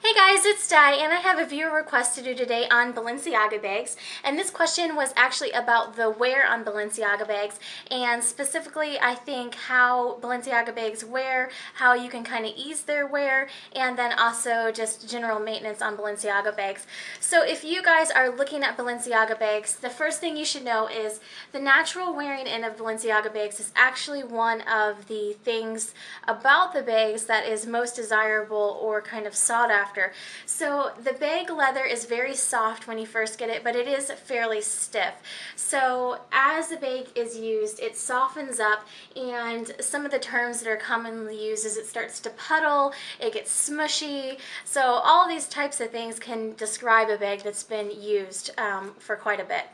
Hey guys, it's Di, and I have a viewer request to do today on Balenciaga bags. And this question was actually about the wear on Balenciaga bags, and specifically I think how Balenciaga bags wear, how you can kind of ease their wear, and then also just general maintenance on Balenciaga bags. So if you guys are looking at Balenciaga bags, the first thing you should know is the natural wearing in of Balenciaga bags is actually one of the things about the bags that is most desirable or kind of sought after. So the bag leather is very soft when you first get it, but it is fairly stiff. So as the bag is used, it softens up, and some of the terms that are commonly used is it starts to puddle, it gets smushy. So all these types of things can describe a bag that's been used for quite a bit.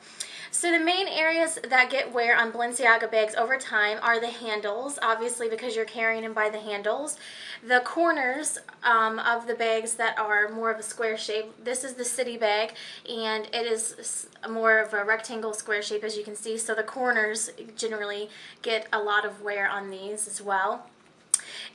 So the main areas that get wear on Balenciaga bags over time are the handles, obviously because you're carrying them by the handles. The corners of the bags that are more of a square shape. This is the city bag, and it is more of a rectangle square shape, as you can see. So the corners generally get a lot of wear on these as well.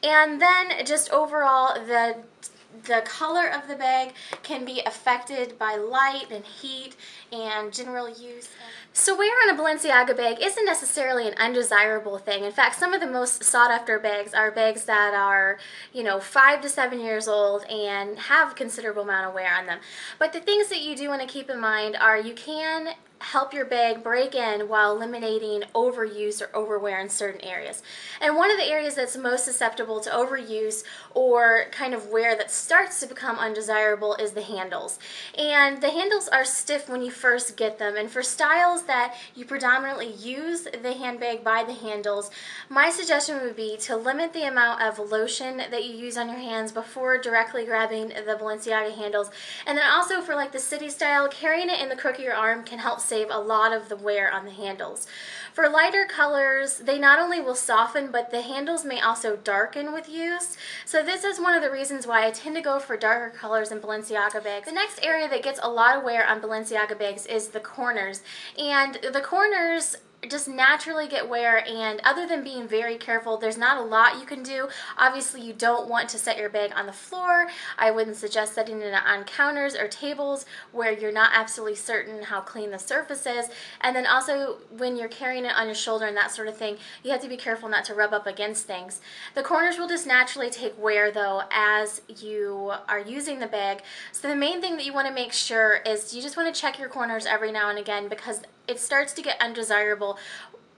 And then just overall, the color of the bag can be affected by light and heat and general use. So wear on a Balenciaga bag isn't necessarily an undesirable thing. In fact, some of the most sought after bags are bags that are, 5 to 7 years old and have a considerable amount of wear on them. But the things that you do want to keep in mind are you can help your bag break in while eliminating overuse or overwear in certain areas. And one of the areas that's most susceptible to overuse or kind of wear that starts to become undesirable is the handles. And the handles are stiff when you first get them, and for styles that you predominantly use the handbag by the handles, my suggestion would be to limit the amount of lotion that you use on your hands before directly grabbing the Balenciaga handles. And then also for like the city style, carrying it in the crook of your arm can help save a lot of the wear on the handles. For lighter colors, they not only will soften, but the handles may also darken with use. So this is one of the reasons why I tend to go for darker colors in Balenciaga bags. The next area that gets a lot of wear on Balenciaga bags is the corners. And the corners just naturally get wear, and other than being very careful, there's not a lot you can do. Obviously, you don't want to set your bag on the floor. I wouldn't suggest setting it on counters or tables where you're not absolutely certain how clean the surface is. And then also when you're carrying it on your shoulder and that sort of thing, you have to be careful not to rub up against things. The corners will just naturally take wear though as you are using the bag. So the main thing that you want to make sure is you just want to check your corners every now and again, because it starts to get undesirable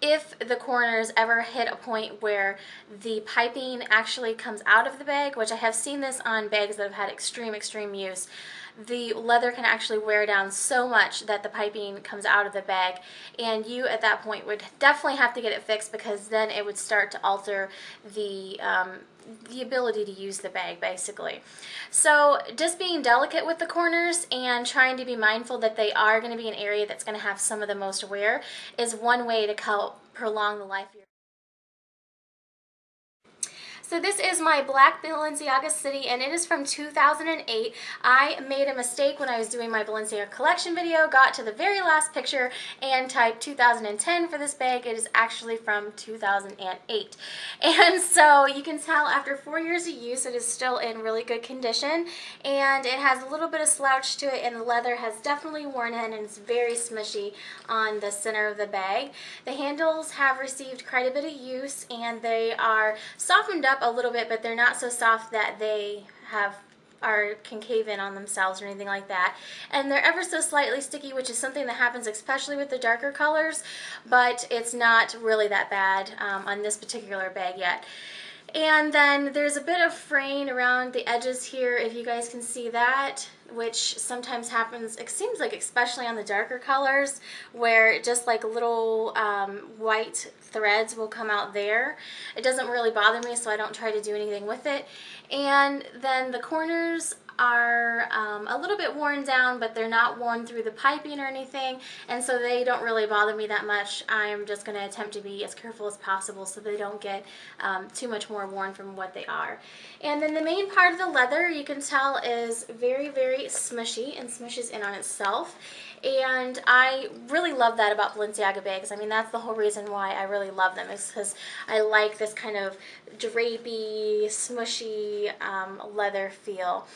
if the corners ever hit a point where the piping actually comes out of the bag, which I have seen this on bags that have had extreme use. The leather can actually wear down so much that the piping comes out of the bag, and you at that point would definitely have to get it fixed, because then it would start to alter the ability to use the bag basically. So just being delicate with the corners and trying to be mindful that they are going to be an area that's going to have some of the most wear is one way to help prolong the life of your. So this is my black Balenciaga City, and it is from 2008. I made a mistake when I was doing my Balenciaga collection video, got to the very last picture and typed 2010 for this bag. It is actually from 2008. And so you can tell after 4 years of use it is still in really good condition, and it has a little bit of slouch to it, and the leather has definitely worn in and it's very smushy on the center of the bag. The handles have received quite a bit of use, and they are softened up a little bit, but they're not so soft that they can cave in on themselves or anything like that. And they're ever so slightly sticky, which is something that happens especially with the darker colors, but it's not really that bad on this particular bag yet. And then there's a bit of fraying around the edges here, if you guys can see that, which sometimes happens, it seems like especially on the darker colors, where just like little white threads will come out there. It doesn't really bother me, so I don't try to do anything with it. And then the corners are a little bit worn down, but they're not worn through the piping or anything, and so they don't really bother me that much. I'm just going to attempt to be as careful as possible so they don't get too much more worn from what they are. And then the main part of the leather, you can tell, is very smushy and smushes in on itself. And I really love that about Balenciaga bags. I mean, that's the whole reason why I really love them, is because I like this kind of drapey, smushy leather feel.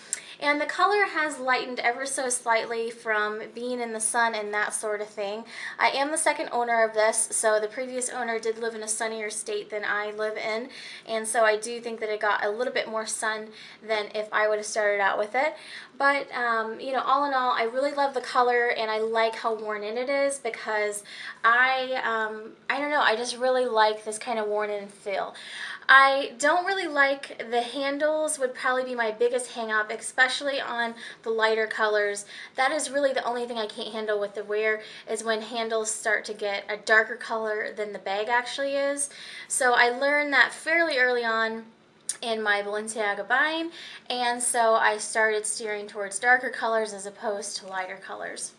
And the color has lightened ever so slightly from being in the sun and that sort of thing. I am the second owner of this, so the previous owner did live in a sunnier state than I live in, and so I do think that it got a little bit more sun than if I would have started out with it. But you know, all in all, I really love the color, and I like how worn in it is, because I don't know, I just really like this kind of worn in feel. I don't really like the handles, would probably be my biggest hang up, especially on the lighter colors. That is really the only thing I can't handle with the wear, is when handles start to get a darker color than the bag actually is. So I learned that fairly early on in my Balenciaga buying, and so I started steering towards darker colors as opposed to lighter colors.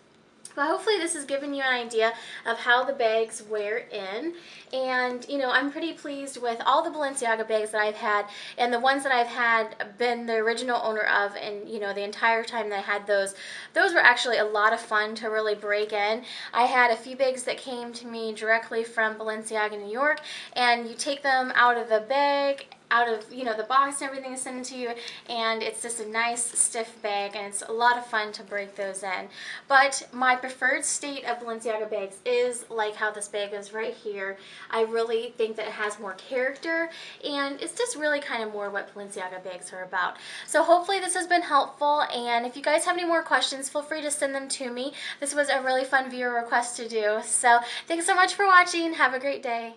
But hopefully this has given you an idea of how the bags wear in. And, you know, I'm pretty pleased with all the Balenciaga bags that I've had, and the ones that I've had been the original owner of, and, you know, the entire time that I had those were actually a lot of fun to really break in. I had a few bags that came to me directly from Balenciaga, New York, and you take them out of the bag, out of, you know, the box and everything is sent to you, and it's just a nice stiff bag, and it's a lot of fun to break those in. But my preferred state of Balenciaga bags is like how this bag is right here. I really think that it has more character, and it's just really kind of more what Balenciaga bags are about. So hopefully this has been helpful, and if you guys have any more questions, feel free to send them to me. This was a really fun viewer request to do. So thanks so much for watching. Have a great day.